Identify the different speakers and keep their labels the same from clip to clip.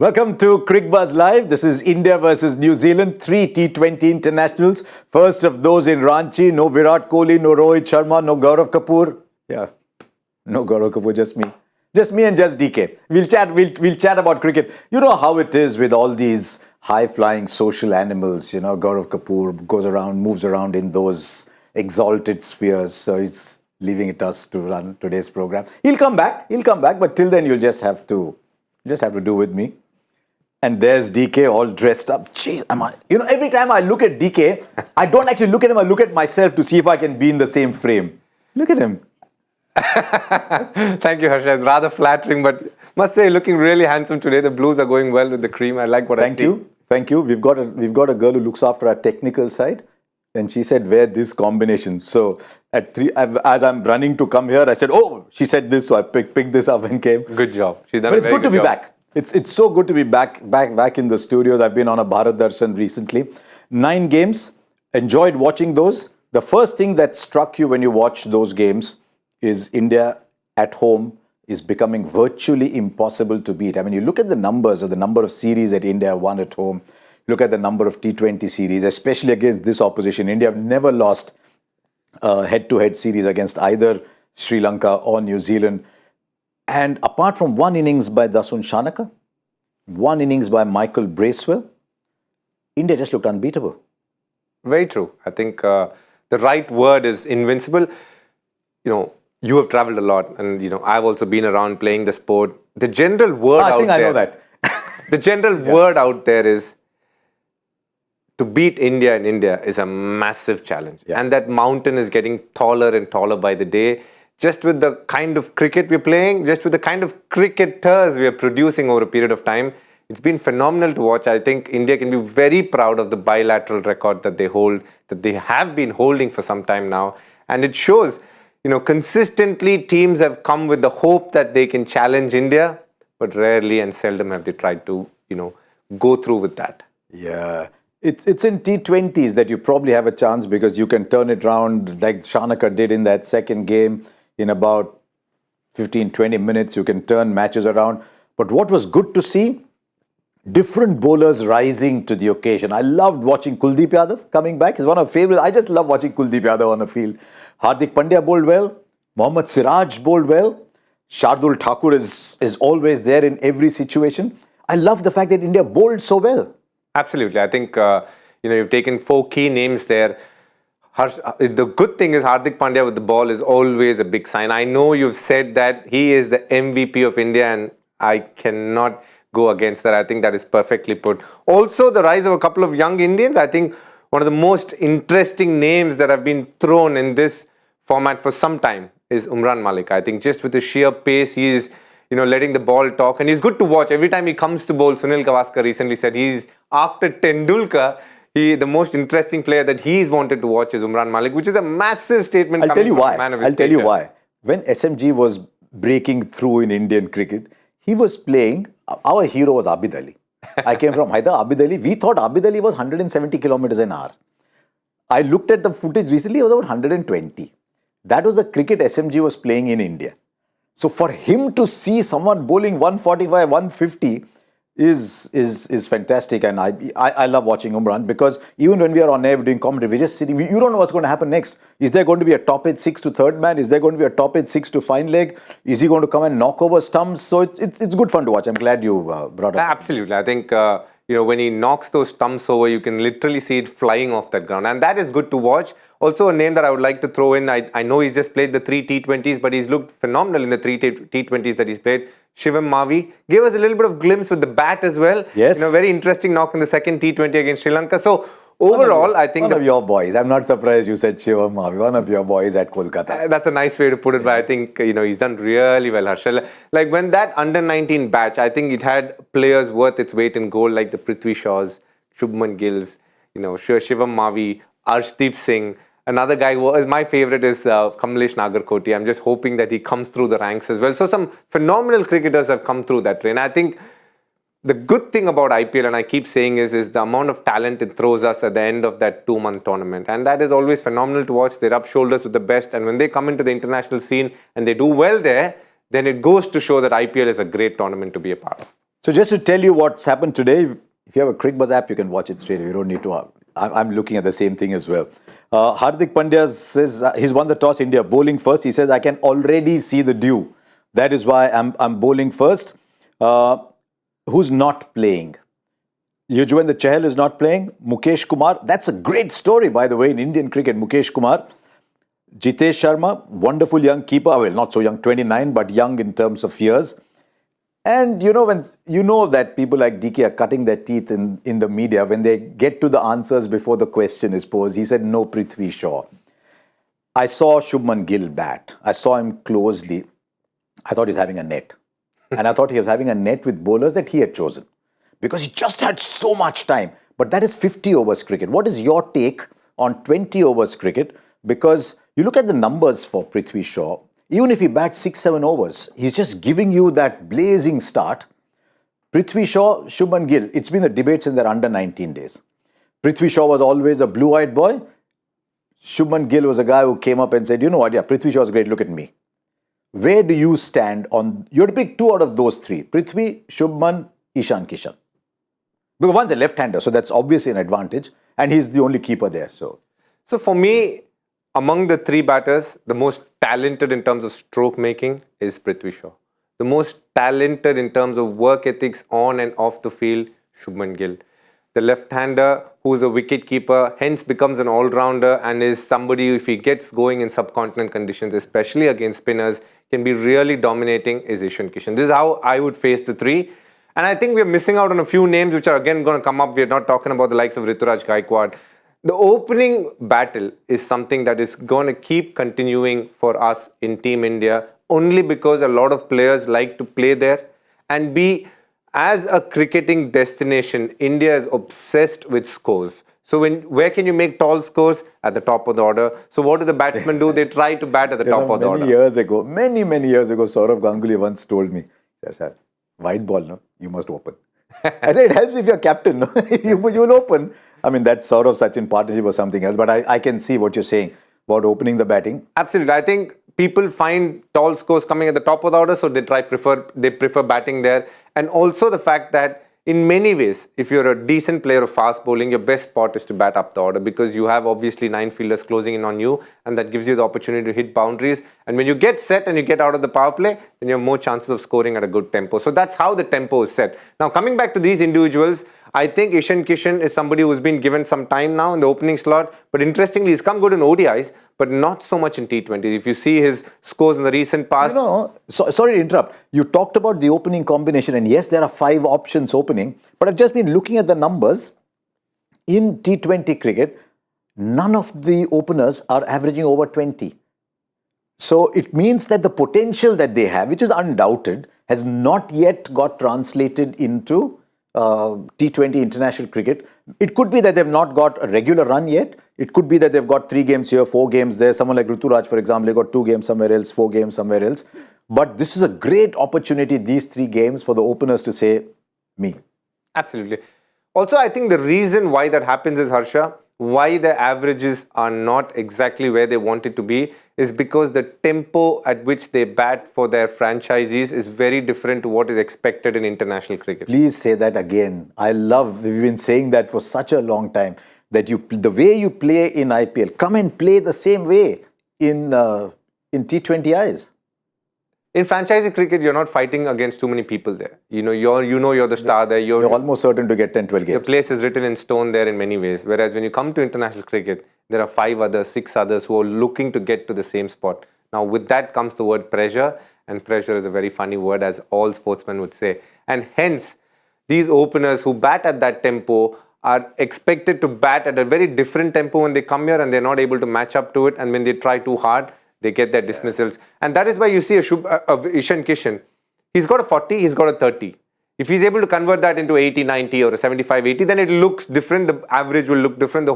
Speaker 1: Welcome to Cricbuzz Live. This is India versus New Zealand, 3 T20 internationals. First of those in Ranchi. No Virat Kohli, no Rohit Sharma, no Gaurav Kapoor. Yeah, no Gaurav Kapoor, just me. Just me and just DK. We'll chat about cricket. You know how it is with all these high-flying social animals. You know, Gaurav Kapoor goes around, moves around in those exalted spheres. So he's leaving it us to run today's program. He'll come back. But till then, you'll just have to do with me. And there's DK all dressed up. Jeez, every time I look at DK, I don't actually look at him, I look at myself to see if I can be in the same frame. Look at him.
Speaker 2: Thank you, Harsha. It's rather flattering, but must say, looking really handsome today. The blues are going well with the cream. I like what I see.
Speaker 1: Thank you. We've got a girl who looks after our technical side, and she said, wear this combination. So at 3, as I'm running to come here, I said, oh, she said this, so I picked this up and came.
Speaker 2: Good job. She's done
Speaker 1: but
Speaker 2: a
Speaker 1: it's
Speaker 2: very
Speaker 1: good to be back. It's so good to be back in the studios. I've been on a Bharat Darshan recently. 9 games. Enjoyed watching those. The first thing that struck you when you watched those games is India at home is becoming virtually impossible to beat. I mean, you look at the numbers of the number of series that India won at home. Look at the number of T20 series, especially against this opposition. India have never lost a head-to-head series against either Sri Lanka or New Zealand. And apart from one innings by Dasun Shanaka, one innings by Michael Bracewell, India just looked unbeatable.
Speaker 2: Very true. I think the right word is invincible. You know, you have traveled a lot, and I've also been around playing the sport. The general word
Speaker 1: I know that.
Speaker 2: The general word out there is to beat India in India is a massive challenge. Yeah. And that mountain is getting taller and taller by the day. Just with the kind of cricket we're playing, just with the kind of cricketers we are producing over a period of time, it's been phenomenal to watch. I think India can be very proud of the bilateral record that they hold, that they have been holding for some time now. And it shows, consistently teams have come with the hope that they can challenge India, but rarely and seldom have they tried to, go through with that.
Speaker 1: Yeah. It's in T20s that you probably have a chance because you can turn it around like Shanaka did in that second game. In about 15-20 minutes, you can turn matches around. But what was good to see, different bowlers rising to the occasion. I loved watching Kuldeep Yadav coming back. He's one of my favorites. I just love watching Kuldeep Yadav on the field. Hardik Pandya bowled well. Mohammad Siraj bowled well. Shardul Thakur is always there in every situation. I love the fact that India bowled so well.
Speaker 2: Absolutely. I think, you've taken 4 key names there. The good thing is Hardik Pandya with the ball is always a big sign. I know you've said that he is the MVP of India, and I cannot go against that. I think that is perfectly put. Also, the rise of a couple of young Indians. I think one of the most interesting names that have been thrown in this format for some time is Umran Malik. I think just with the sheer pace, he is letting the ball talk, and he's good to watch. Every time he comes to bowl, Sunil Gavaskar recently said he's after Tendulkar. The most interesting player that he's wanted to watch is Umran Malik, which is a massive statement.
Speaker 1: I'll tell you why. When SMG was breaking through in Indian cricket, he was playing, our hero was Abid Ali. I came from Hyderabad, Abid Ali. We thought Abid Ali was 170 kilometers an hour. I looked at the footage recently, it was about 120. That was the cricket SMG was playing in India. So for him to see someone bowling 145, 150 is fantastic, and I love watching Umran because even when we are on air doing commentary, we're just sitting. You don't know what's going to happen next. Is there going to be a top edge 6 to third man? Is there going to be a top edge 6 to fine leg? Is he going to come and knock over stumps? So it's good fun to watch. I'm glad you brought up.
Speaker 2: Absolutely, I think when he knocks those stumps over, you can literally see it flying off that ground, and that is good to watch. Also, a name that I would like to throw in. I know he's just played the 3 T20s, but he's looked phenomenal in the 3 T20s that he's played. Shivam Mavi gave us a little bit of glimpse with the bat as well.
Speaker 1: Yes.
Speaker 2: Very interesting knock in the second T20 against Sri Lanka. So overall, I think
Speaker 1: one of your boys. I'm not surprised you said Shivam Mavi. One of your boys at Kolkata.
Speaker 2: That's a nice way to put it, but I think he's done really well, Harsha. Like when that under-19 batch, I think it had players worth its weight in gold, like the Prithvi Shaws, Shubman Gills, Shivam Mavi, Arshdeep Singh. Another guy who is my favorite is Kamlesh Nagarkoti. I'm just hoping that he comes through the ranks as well. So some phenomenal cricketers have come through that train. I think the good thing about IPL, and I keep saying is the amount of talent it throws us at the end of that 2-month tournament. And that is always phenomenal to watch. They rub shoulders with the best. And when they come into the international scene and they do well there, then it goes to show that IPL is a great tournament to be a part of.
Speaker 1: So just to tell you what's happened today, if you have a Cricbuzz app, you can watch it straight away. You don't need to. I'm looking at the same thing as well. Hardik Pandya says he's won the toss. India bowling first. He says I can already see the dew. That is why I'm bowling first. Who's not playing? Yuzvendra Chahal is not playing. Mukesh Kumar. That's a great story, by the way, in Indian cricket. Mukesh Kumar. Jitesh Sharma, wonderful young keeper. Well, not so young, 29, but young in terms of years. And when you know that people like DK are cutting their teeth in the media when they get to the answers before the question is posed. He said, no Prithvi Shaw. I saw Shubman Gill bat. I saw him closely. I thought he's having a net. And I thought he was having a net with bowlers that he had chosen. Because he just had so much time. But that is 50 overs cricket. What is your take on 20 overs cricket? Because you look at the numbers for Prithvi Shaw. Even if he bats 6-7 overs, he's just giving you that blazing start. Prithvi Shaw, Shubman Gill, it's been a debate since they're under 19 days. Prithvi Shaw was always a blue-eyed boy. Shubman Gill was a guy who came up and said, you know what, yeah, Prithvi Shaw is great, look at me. Where do you stand on, you have to pick two out of those three, Prithvi, Shubman, Ishan Kishan. Because one's a left-hander, so that's obviously an advantage. And he's the only keeper there. So
Speaker 2: for me, among the three batters, the most talented in terms of stroke making is Prithvi Shaw. The most talented in terms of work ethics on and off the field, Shubman Gill. The left-hander who is a wicket keeper, hence becomes an all-rounder and is somebody, if he gets going in subcontinent conditions, especially against spinners, can be really dominating, is Ishan Kishan. This is how I would face the three. And I think we're missing out on a few names which are again going to come up. We're not talking about the likes of Rituraj Gaikwad. The opening battle is something that is going to keep continuing for us in Team India only because a lot of players like to play there. And as a cricketing destination, India is obsessed with scores. So where can you make tall scores? At the top of the order. So what do the batsmen do? They try to bat at the top of the order.
Speaker 1: Many years ago, Saurav Ganguly once told me, sir, white ball, no? You must open. I said, it helps if you're captain, no? you will open. I mean, that's sort of Sachin partnership or something else. But I can see what you're saying about opening the batting.
Speaker 2: Absolutely. I think people find tall scores coming at the top of the order, so they prefer batting there. And also the fact that in many ways, if you're a decent player of fast bowling, your best spot is to bat up the order because you have obviously 9 fielders closing in on you and that gives you the opportunity to hit boundaries. And when you get set and you get out of the power play, then you have more chances of scoring at a good tempo. So that's how the tempo is set. Now coming back to these individuals, I think Ishan Kishan is somebody who's been given some time now in the opening slot. But interestingly, he's come good in ODIs, but not so much in T20. If you see his scores in the recent past.
Speaker 1: Sorry to interrupt. You talked about the opening combination. And yes, there are 5 options opening. But I've just been looking at the numbers. In T20 cricket, none of the openers are averaging over 20. So it means that the potential that they have, which is undoubted, has not yet got translated into T20 international cricket. It could be that they've not got a regular run yet. It could be that they've got 3 games here, 4 games there. Someone like Rituraj, for example, they got 2 games somewhere else, 4 games somewhere else. But this is a great opportunity, these 3 games, for the openers to say, me.
Speaker 2: Absolutely. Also, I think the reason why that happens is, Harsha, why the averages are not exactly where they want it to be is because the tempo at which they bat for their franchisees is very different to what is expected in international cricket.
Speaker 1: Please say that again. We've been saying that for such a long time, that the way you play in IPL, come and play the same way in T20Is.
Speaker 2: In franchisee cricket, you're not fighting against too many people there. You're the star there. You're
Speaker 1: almost certain to get 10, 12 games.
Speaker 2: The place is written in stone there in many ways. Whereas when you come to international cricket, there are 5 others, 6 others who are looking to get to the same spot. Now, with that comes the word pressure. And pressure is a very funny word, as all sportsmen would say. And hence, these openers who bat at that tempo are expected to bat at a very different tempo when they come here and they're not able to match up to it. And when they try too hard, they get their dismissals. And that is why you see Ishan Kishan. He's got a 40, he's got a 30. If he's able to convert that into 80, 90 or a 75, 80, then it looks different. The average will look different. The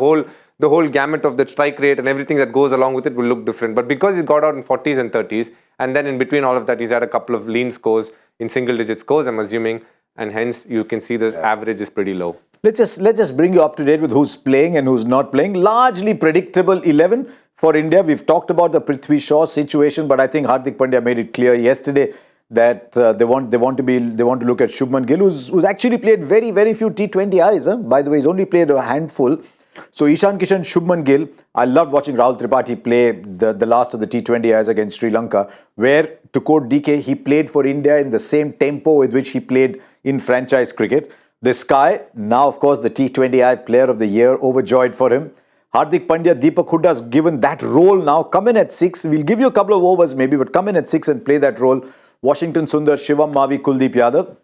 Speaker 2: whole gamut of the strike rate and everything that goes along with it will look different. But because he's got out in 40s and 30s, and then in between all of that, he's had a couple of lean scores in single-digit scores, I'm assuming, and hence you can see the average is pretty low.
Speaker 1: Let's just bring you up to date with who's playing and who's not playing. Largely predictable 11 for India. We've talked about the Prithvi Shaw situation, but I think Hardik Pandya made it clear yesterday that they want to look at Shubman Gill, who's actually played very few T20Is. Huh? By the way, he's only played a handful. So Ishan Kishan, Shubman Gill. I loved watching Rahul Tripathi play the last of the T20Is against Sri Lanka, where, to quote DK, he played for India in the same tempo with which he played in franchise cricket. The Sky, now of course the T20I Player of the Year, overjoyed for him. Hardik Pandya, Deepak Hooda's given that role now. Come in at 6. We'll give you a couple of overs maybe, but come in at 6 and play that role. Washington Sundar, Shivam Mavi, Kuldeep Yadav.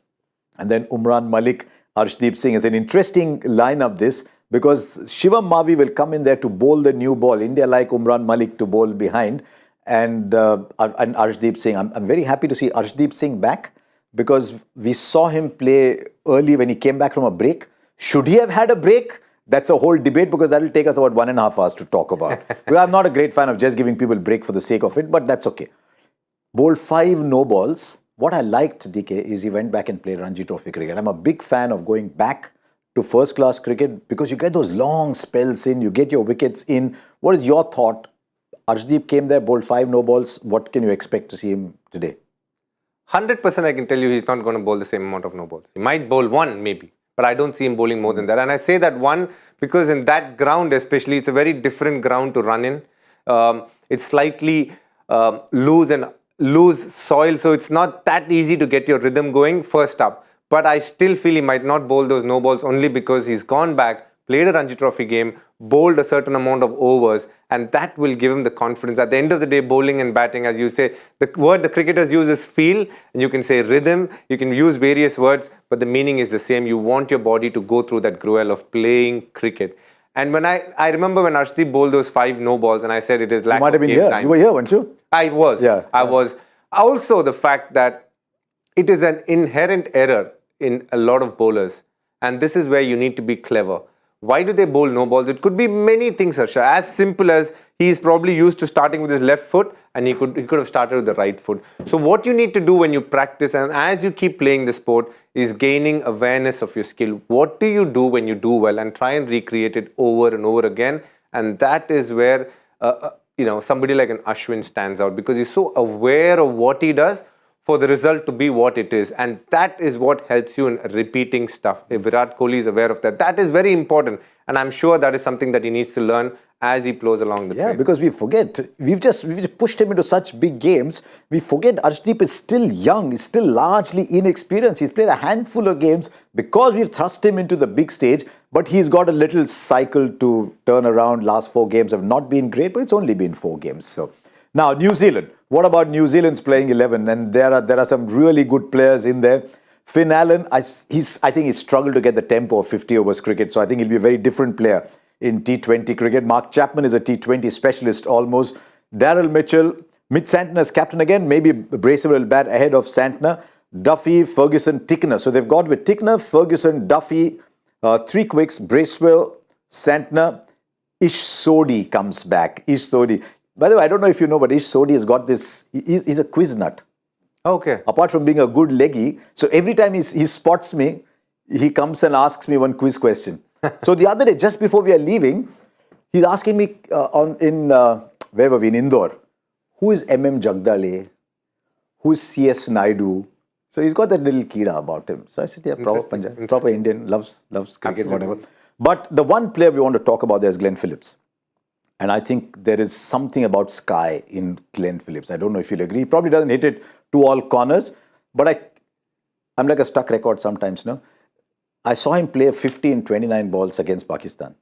Speaker 1: And then Umran Malik, Arshdeep Singh. It's an interesting lineup this, because Shivam Mavi will come in there to bowl the new ball. India like Umran Malik to bowl behind. And Arshdeep Singh. I'm very happy to see Arshdeep Singh back, because we saw him play early when he came back from a break. Should he have had a break? That's a whole debate, because that will take us about 1.5 hours to talk about. Well, I'm not a great fan of just giving people a break for the sake of it, but that's okay. Bowled 5 no balls. What I liked, DK, is he went back and played Ranchi Trophy cricket. I'm a big fan of going back to first class cricket, because you get those long spells in, you get your wickets in. What is your thought? Arshdeep came there, bowled 5 no balls. What can you expect to see him today?
Speaker 2: 100% I can tell you he's not going to bowl the same amount of no balls. He might bowl 1 maybe, but I don't see him bowling more than that. And I say that 1 because in that ground especially, it's a very different ground to run in. It's slightly loose soil, so it's not that easy to get your rhythm going first up. But I still feel he might not bowl those no balls only because he's gone back, played a Ranji Trophy game, bowled a certain amount of overs, and that will give him the confidence. At the end of the day, bowling and batting, as you say, the word the cricketers use is feel, and you can say rhythm, you can use various words, but the meaning is the same. You want your body to go through that gruel of playing cricket. And when I remember when Arshdeep bowled those 5 no balls, and I said it is lack of game time.
Speaker 1: You were here, weren't you?
Speaker 2: I was. Yeah. I was. Also, the fact that it is an inherent error in a lot of bowlers, and this is where you need to be clever. Why do they bowl no balls? It could be many things, Harsha. As simple as he is probably used to starting with his left foot, and he could have started with the right foot. So what you need to do when you practice and as you keep playing the sport is gaining awareness of your skill. What do you do when you do well, and try and recreate it over and over again? And that is where somebody like an Ashwin stands out, because he's so aware of what he does for the result to be what it is. And that is what helps you in repeating stuff. If Virat Kohli is aware of that, that is very important. And I'm sure that is something that he needs to learn as he plows along the trail.
Speaker 1: Yeah, because we forget. We've just pushed him into such big games. We forget Arshdeep is still young. He's still largely inexperienced. He's played a handful of games because we've thrust him into the big stage. But he's got a little cycle to turn around. Last 4 games have not been great, but it's only been 4 games. So now New Zealand. What about New Zealand's playing 11? And there are some really good players in there. Finn Allen, I think he's struggled to get the tempo of 50 overs cricket. So I think he'll be a very different player in T20 cricket. Mark Chapman is a T20 specialist almost. Daryl Mitchell, Mitch Santner's captain again. Maybe Bracewell will bat ahead of Santner. Duffy, Ferguson, Tickner. So they've got with Tickner, Ferguson, Duffy, 3 quicks, Bracewell, Santner. Ish Sodhi comes back. Ish Sodhi. By the way, I don't know if you know, but Ish Sodhi has got this. He's a quiz nut.
Speaker 2: Okay.
Speaker 1: Apart from being a good leggy, so every time he spots me, he comes and asks me one quiz question. So the other day, just before we are leaving, he's asking me where were we, in Indore, who is M.M. Jagdale? Who is C.S. Naidu? So he's got that little kida about him. So I said, yeah, proper Indian, loves cricket,
Speaker 2: Absolutely.
Speaker 1: whatever. But the one player we want to talk about there is Glenn Phillips. And I think there is something about Sky in Glenn Phillips. I don't know if you'll agree. He probably doesn't hit it to all corners, but I'm like a stuck record sometimes, no? I saw him play 50 in 29 balls against Pakistan.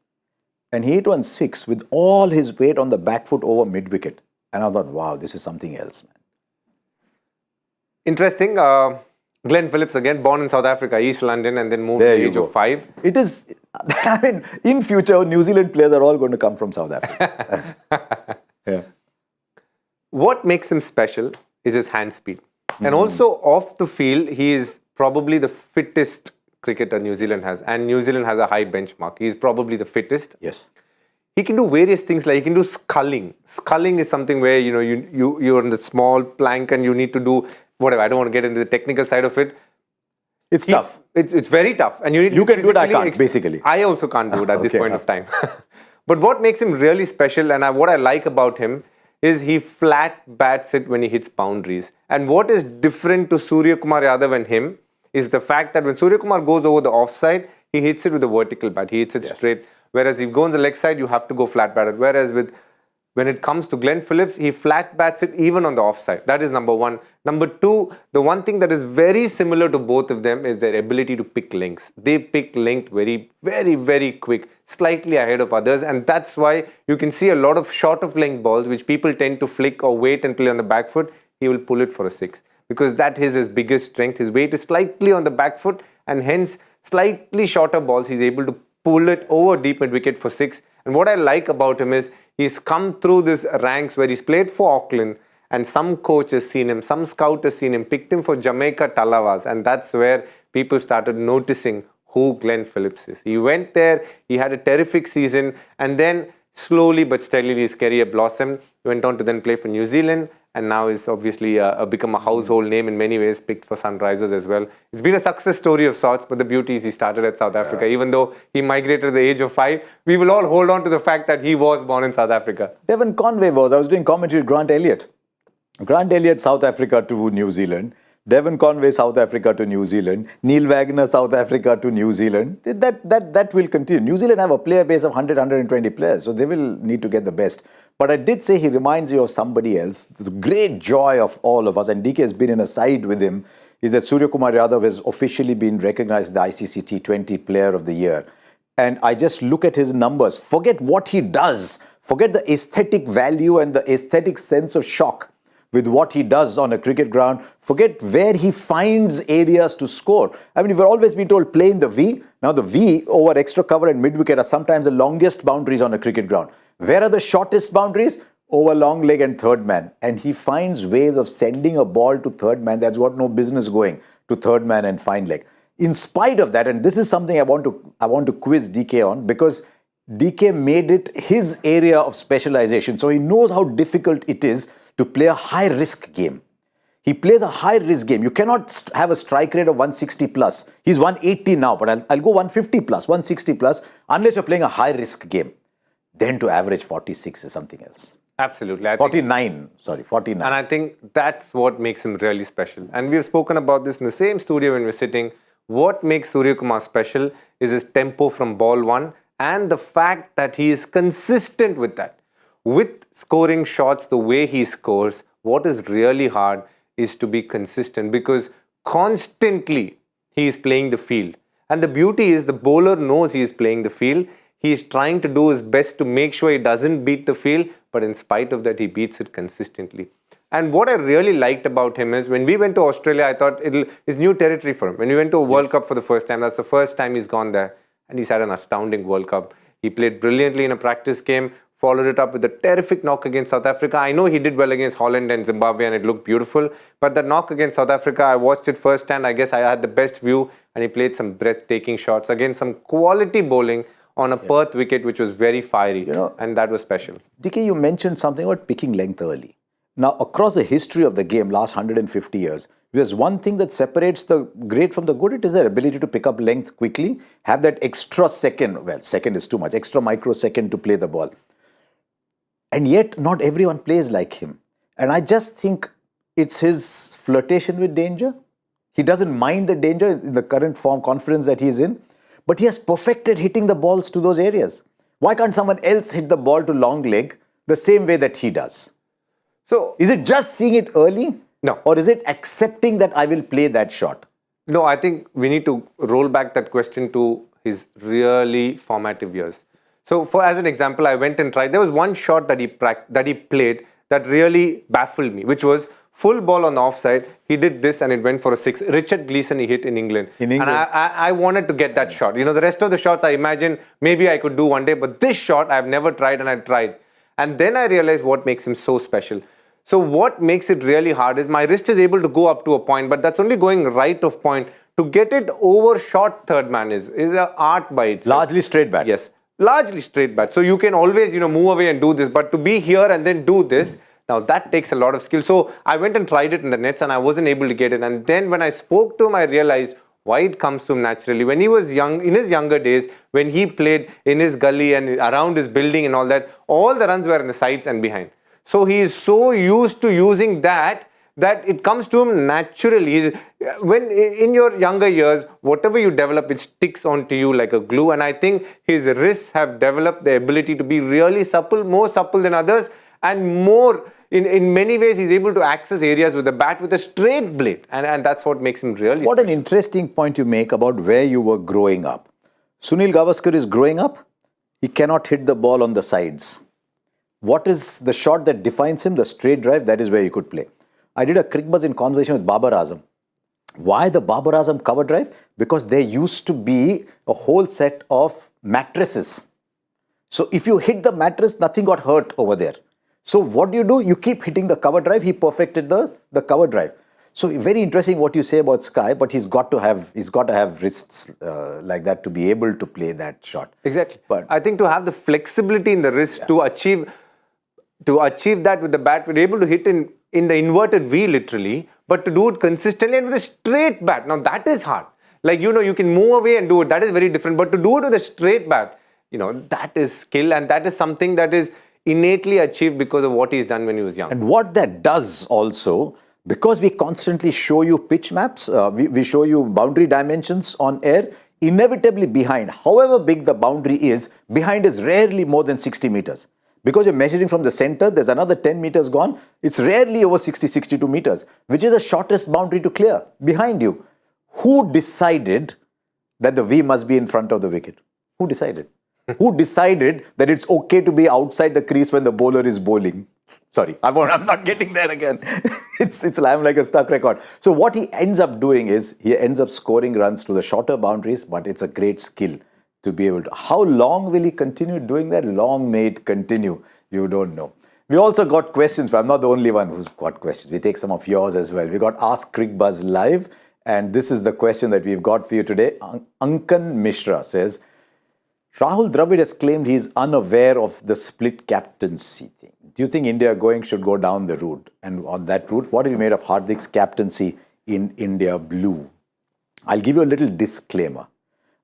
Speaker 1: And he hit 1-6 with all his weight on the back foot over mid-wicket. And I thought, wow, this is something else, man.
Speaker 2: Interesting. Glenn Phillips again, born in South Africa, East London, and then moved at the age of 5.
Speaker 1: It is, I mean, in future, New Zealand players are all going to come from South Africa. Yeah.
Speaker 2: What makes him special is his hand speed. And also off the field, he is probably the fittest cricketer New Zealand has. And New Zealand has a high benchmark. He is probably the fittest.
Speaker 1: Yes.
Speaker 2: He can do various things, like he can do sculling. Sculling is something where, you're on the small plank and you need to do whatever. I don't want to get into the technical side of it.
Speaker 1: It's tough.
Speaker 2: It's very tough. And
Speaker 1: you can do it, I can't, basically.
Speaker 2: I also can't do it at this point of time. But what makes him really special, and what I like about him, is he flat bats it when he hits boundaries. And what is different to Surya Kumar Yadav and him is the fact that when Surya Kumar goes over the offside, he hits it with a vertical bat. He hits it straight. Whereas if you go on the leg side, you have to go flat batted. Whereas when it comes to Glenn Phillips, he flat bats it even on the offside. That is number one. Number two, the one thing that is very similar to both of them is their ability to pick lengths. They pick length very, very, very quick, slightly ahead of others. And that's why you can see a lot of short of length balls, which people tend to flick or wait and play on the back foot. He will pull it for a 6 because that is his biggest strength. His weight is slightly on the back foot and hence slightly shorter balls. He's able to pull it over deep mid wicket for 6. And what I like about him is he's come through this ranks where he's played for Auckland and some coach has seen him, some scout has seen him, picked him for Jamaica Talawas, and that's where people started noticing who Glenn Phillips is. He went there, he had a terrific season, and then slowly but steadily his career blossomed. He went on to then play for New Zealand, and now is obviously become a household name in many ways, picked for Sunrisers as well. It's been a success story of sorts, but the beauty is he started at South Africa. Even though he migrated at the age of 5, we will all hold on to the fact that he was born in South Africa.
Speaker 1: Devon Conway was. I was doing commentary with Grant Elliott. Grant Elliott, South Africa to New Zealand. Devon Conway, South Africa to New Zealand. Neil Wagner, South Africa to New Zealand. That will continue. New Zealand have a player base of 100, 120 players, so they will need to get the best. But I did say he reminds you of somebody else. The great joy of all of us, and DK has been in a side with him, is that Surya Kumar Yadav has officially been recognized the ICC T20 Player of the Year. And I just look at his numbers. Forget what he does. Forget the aesthetic value and the aesthetic sense of shock with what he does on a cricket ground. Forget where he finds areas to score. I mean, we've always been told play in the V. Now the V over extra cover and mid-wicket are sometimes the longest boundaries on a cricket ground. Where are the shortest boundaries? Over long leg and third man. And he finds ways of sending a ball to third man that's got no business going to third man and fine leg. In spite of that, and this is something I want to quiz DK on, because DK made it his area of specialization. So he knows how difficult it is to play a high-risk game. He plays a high-risk game. You cannot have a strike rate of 160 plus. He's 180 now, but I'll go 150 plus, 160 plus, unless you're playing a high-risk game. Then to average 46 is something else.
Speaker 2: Absolutely.
Speaker 1: 49.
Speaker 2: And I think that's what makes him really special. And we've spoken about this in the same studio when we're sitting. What makes Surya Kumar special is his tempo from ball 1 and the fact that he is consistent with that. With scoring shots the way he scores, what is really hard is to be consistent because constantly he is playing the field. And the beauty is the bowler knows he is playing the field. He is trying to do his best to make sure he doesn't beat the field, but in spite of that, he beats it consistently. And what I really liked about him is when we went to Australia, I thought it's new territory for him. When we went to a World Cup for the first time, that's the first time he's gone there. And he's had an astounding World Cup. He played brilliantly in a practice game, followed it up with a terrific knock against South Africa. I know he did well against Holland and Zimbabwe and it looked beautiful. But the knock against South Africa, I watched it firsthand. I guess I had the best view and he played some breathtaking shots against some quality bowling on a Perth wicket, which was very fiery. And that was special.
Speaker 1: DK, you mentioned something about picking length early. Now, across the history of the game, last 150 years, there's one thing that separates the great from the good. It is their ability to pick up length quickly, have that extra second, well, second is too much, extra microsecond to play the ball. And yet, not everyone plays like him. And I just think it's his flirtation with danger. He doesn't mind the danger in the current form confidence that he's in, but he has perfected hitting the balls to those areas. Why can't someone else hit the ball to long leg the same way that he does? So, is it just seeing it early?
Speaker 2: No.
Speaker 1: Or is it accepting that I will play that shot?
Speaker 2: No, I think we need to roll back that question to his really formative years. So, as an example, I went and tried. There was one shot that he played that really baffled me, which was full ball on the offside. He did this and it went for a 6. Richard Gleeson he hit in England. And I wanted to get that shot. The rest of the shots I imagine maybe I could do one day, but this shot I've never tried and I tried. And then I realized what makes him so special. So what makes it really hard is my wrist is able to go up to a point, but that's only going right of point. To get it over short third man is an art by itself.
Speaker 1: Largely straight bat.
Speaker 2: Yes, largely straight bat. So you can always, move away and do this, but to be here and then do this, now that takes a lot of skill. So I went and tried it in the nets and I wasn't able to get it. And then when I spoke to him, I realized why it comes to him naturally. When he was young, in his younger days, when he played in his gully and around his building and all that, all the runs were in the sides and behind. So he is so used to using that it comes to him naturally. When in your younger years, whatever you develop, it sticks onto you like a glue. And I think his wrists have developed the ability to be really supple, more supple than others, and more. In many ways, he's able to access areas with a bat with a straight blade. And that's what makes him really
Speaker 1: What
Speaker 2: special.
Speaker 1: an interesting point you make about where you were growing up. Sunil Gavaskar is growing up. He cannot hit the ball on the sides. What is the shot that defines him? The straight drive, that is where he could play. I did a Cricbuzz in conversation with Babar Azam. Why the Babar Azam cover drive? Because there used to be a whole set of mattresses. So if you hit the mattress, nothing got hurt over there. So what do? You keep hitting the cover drive. He perfected the cover drive. So very interesting what you say about Sky, but he's got to have wrists like that to be able to play that shot.
Speaker 2: Exactly.
Speaker 1: But
Speaker 2: I think to have the flexibility in the wrist to achieve that with the bat, we're able to hit in the inverted V literally, but to do it consistently and with a straight bat. Now that is hard. Like, you can move away and do it. That is very different. But to do it with a straight bat, that is skill, and that is something that is innately achieved because of what he's done when he was young.
Speaker 1: And what that does also, because we constantly show you pitch maps, we show you boundary dimensions on air, inevitably behind, however big the boundary is, behind is rarely more than 60 meters. Because you're measuring from the center, there's another 10 meters gone. It's rarely over 60, 62 meters, which is the shortest boundary to clear behind you. Who decided that the V must be in front of the wicket? Who decided? Who decided that it's okay to be outside the crease when the bowler is bowling? Sorry, I'm not getting there again. I'm like a stuck record. So what he ends up doing is he ends up scoring runs to the shorter boundaries, but it's a great skill to be able to. How long will he continue doing that? Long may it continue. You don't know. We also got questions, but I'm not the only one who's got questions. We take some of yours as well. We got Ask Cricbuzz Live, and this is the question that we've got for you today. Ankan Mishra says, Rahul Dravid has claimed he is unaware of the split captaincy thing. Do you think India should go down the route? And on that route, what have you made of Hardik's captaincy in India Blue? I'll give you a little disclaimer.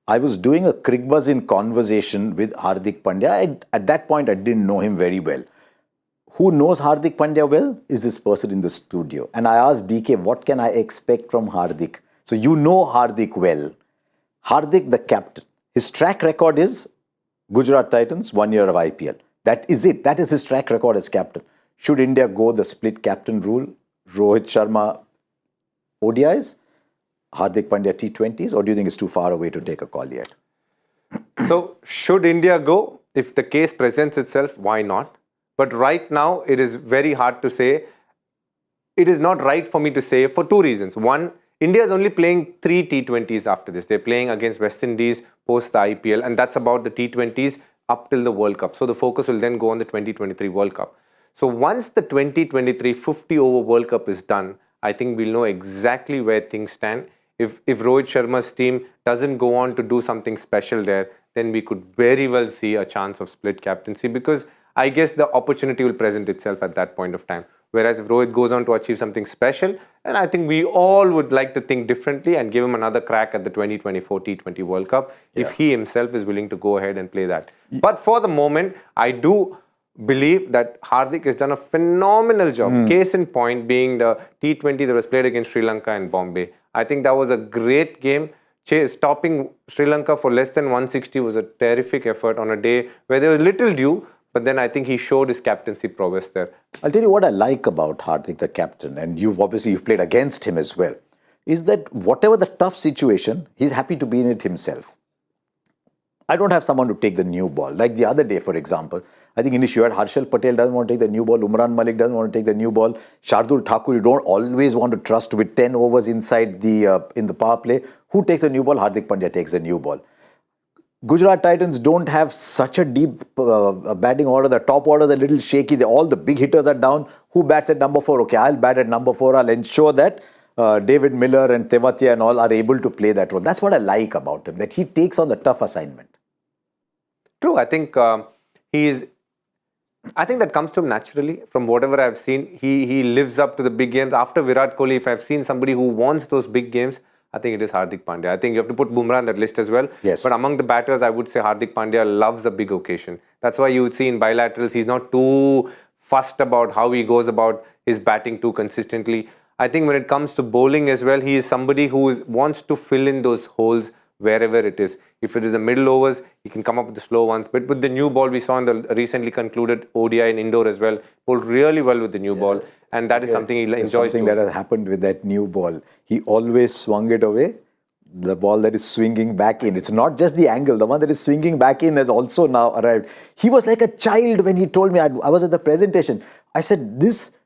Speaker 1: I was doing a Cricbuzz in conversation with Hardik Pandya. At that point, I didn't know him very well. Who knows Hardik Pandya well is this person in the studio. And I asked DK, what can I expect from Hardik? So you know Hardik well. Hardik, the captain. His track record is Gujarat Titans, 1 year of IPL. That is it. That is his track record as captain. Should India go the split captain rule? Rohit Sharma ODIs? Hardik Pandya T20s? Or do you think it's too far away to take a call yet?
Speaker 2: So, should India go? If the case presents itself, why not? But right now, it is very hard to say. It is not right for me to say for two reasons. One, India is only playing 3 T20s after this. They're playing against West Indies post the IPL, and that's about the T20s up till the World Cup. So the focus will then go on the 2023 World Cup. So once the 2023 50-over World Cup is done, I think we'll know exactly where things stand. If Rohit Sharma's team doesn't go on to do something special there, then we could very well see a chance of split captaincy, because I guess the opportunity will present itself at that point of time. Whereas if Rohit goes on to achieve something special, then I think we all would like to think differently and give him another crack at the 2024 T20 World Cup if he himself is willing to go ahead and play that. But for the moment, I do believe that Hardik has done a phenomenal job. Case in point being the T20 that was played against Sri Lanka and Bombay. I think that was a great game. Stopping Sri Lanka for less than 160 was a terrific effort on a day where there was little due. But then I think he showed his captaincy prowess there.
Speaker 1: I'll tell you what I like about Hardik, the captain, and you've played against him as well, is that whatever the tough situation, he's happy to be in it himself. I don't have someone to take the new ball. Like the other day, for example, I think initially you had Harshal Patel doesn't want to take the new ball, Umran Malik doesn't want to take the new ball, Shardul Thakur, you don't always want to trust with 10 overs inside in the power play. Who takes the new ball? Hardik Pandya takes the new ball. Gujarat Titans don't have such a deep batting order. The top order is a little shaky. All the big hitters are down. Who bats at number 4? Okay, I'll bat at number 4. I'll ensure that David Miller and Tewatia and all are able to play that role. That's what I like about him, that he takes on the tough assignment.
Speaker 2: True. I think I think that comes to him naturally. From whatever I've seen, he lives up to the big games. After Virat Kohli, if I've seen somebody who wants those big games, I think it is Hardik Pandya. I think you have to put Bumrah on that list as well.
Speaker 1: Yes.
Speaker 2: But among the batters, I would say Hardik Pandya loves a big occasion. That's why you would see in bilaterals, he's not too fussed about how he goes about his batting too consistently. I think when it comes to bowling as well, he is somebody who wants to fill in those holes wherever it is. If it is the middle overs, he can come up with the slow ones. But with the new ball, we saw in the recently concluded ODI in indoor as well, bowled really well with the new ball. And that is something he enjoys.
Speaker 1: Something that has happened with that new ball. He always swung it away. The ball that is swinging back in. It's not just the angle. The one that is swinging back in has also now arrived. He was like a child when he told me. I was at the presentation. I said,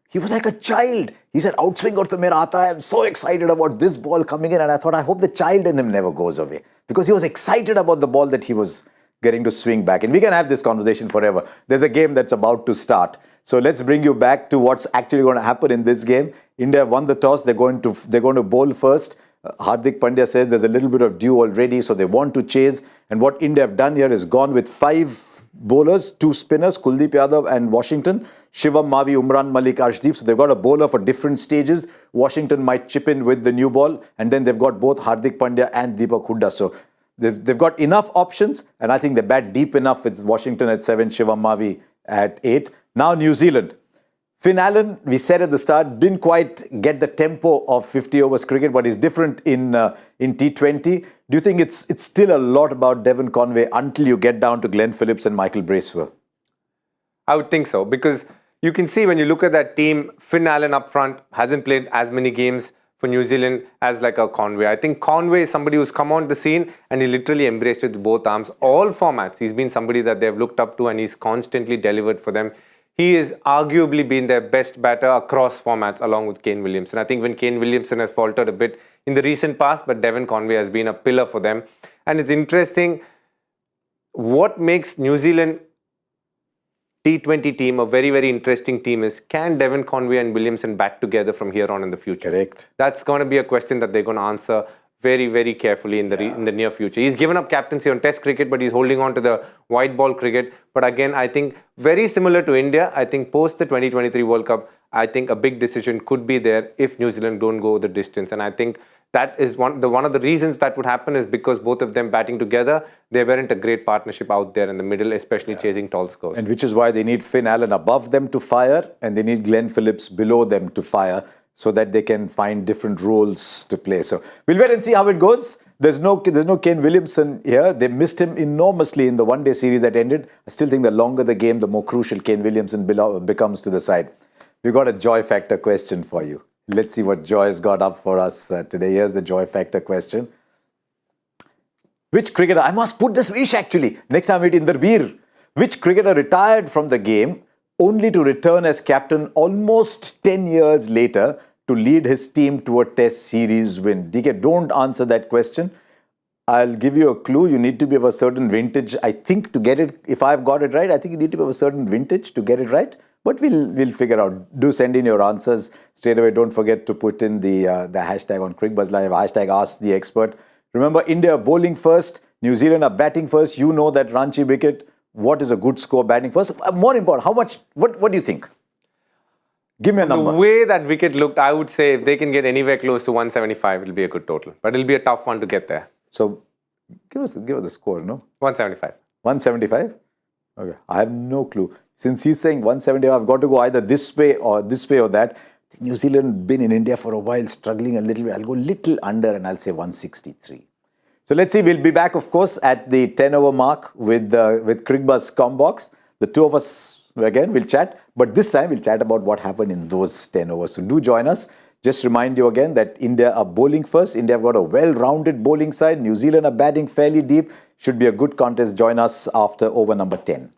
Speaker 1: he was like a child. He said, outswing aur to mera aata hai. I'm so excited about this ball coming in. And I thought, I hope the child in him never goes away. Because he was excited about the ball that he was getting to swing back. And we can have this conversation forever. There's a game that's about to start. So let's bring you back to what's actually going to happen in this game. India won the toss. They're going to bowl first. Hardik Pandya says there's a little bit of dew already, so they want to chase. And what India have done here is gone with 5 bowlers, 2 spinners, Kuldeep Yadav and Washington, Shivam Mavi, Umran Malik, Arshdeep. So they've got a bowler for different stages. Washington might chip in with the new ball. And then they've got both Hardik Pandya and Deepak Hooda. So they've got enough options. And I think they bat deep enough with Washington at 7, Shivam Mavi at 8. Now New Zealand. Finn Allen, we said at the start, didn't quite get the tempo of 50 overs cricket, but he's different in T20. Do you think it's still a lot about Devon Conway until you get down to Glenn Phillips and Michael Bracewell?
Speaker 2: I would think so, because you can see when you look at that team, Finn Allen up front hasn't played as many games for New Zealand as like a Conway. I think Conway is somebody who's come on the scene and he literally embraced it with both arms. All formats, he's been somebody that they've looked up to and he's constantly delivered for them. He has arguably been their best batter across formats along with Kane Williamson. I think when Kane Williamson has faltered a bit in the recent past, but Devon Conway has been a pillar for them. And it's interesting, what makes New Zealand T20 team a very, very interesting team is, can Devon Conway and Williamson bat together from here on in the future?
Speaker 1: Correct.
Speaker 2: That's going to be a question that they're going to answer very, very carefully in the near future. He's given up captaincy on Test cricket, but he's holding on to the white ball cricket. But again, I think very similar to India, I think post the 2023 World Cup, I think a big decision could be there if New Zealand don't go the distance. And I think that is one of the reasons that would happen is because both of them batting together, they weren't a great partnership out there in the middle, especially chasing tall scores.
Speaker 1: And which is why they need Finn Allen above them to fire, and they need Glenn Phillips below them to fire, so that they can find different roles to play. So we'll wait and see how it goes. There's no Kane Williamson here. They missed him enormously in the one-day series that ended. I still think the longer the game, the more crucial Kane Williamson becomes to the side. We've got a joy factor question for you. Let's see what Joy has got up for us today. Here's the joy factor question. Which cricketer, I must put this wish actually, next time I meet Inderbir. Which cricketer retired from the game only to return as captain almost 10 years later to lead his team to a test series win? DK, don't answer that question. I'll give you a clue. You need to be of a certain vintage, I think, to get it. If I've got it right, I think you need to be of a certain vintage to get it right. But we'll figure out. Do send in your answers straight away. Don't forget to put in the hashtag on Cricbuzz Live, hashtag Ask the Expert. Remember, India bowling first, New Zealand are batting first. You know that Ranchi wicket. What is a good score batting first? More important, how much? What do you think? Give me a number.
Speaker 2: The way that wicket looked, I would say if they can get anywhere close to 175, it'll be a good total. But it'll be a tough one to get there.
Speaker 1: So, give us the score, no?
Speaker 2: 175.
Speaker 1: 175? Okay, I have no clue. Since he's saying 175, I've got to go either this way or that. New Zealand been in India for a while, struggling a little bit. I'll go little under and I'll say 163. So let's see. We'll be back, of course, at the 10-hour mark with Cricbuzz Combox. The two of us, again, will chat. But this time, we'll chat about what happened in those 10 overs. So do join us. Just remind you again that India are bowling first. India have got a well-rounded bowling side. New Zealand are batting fairly deep. Should be a good contest. Join us after over number 10.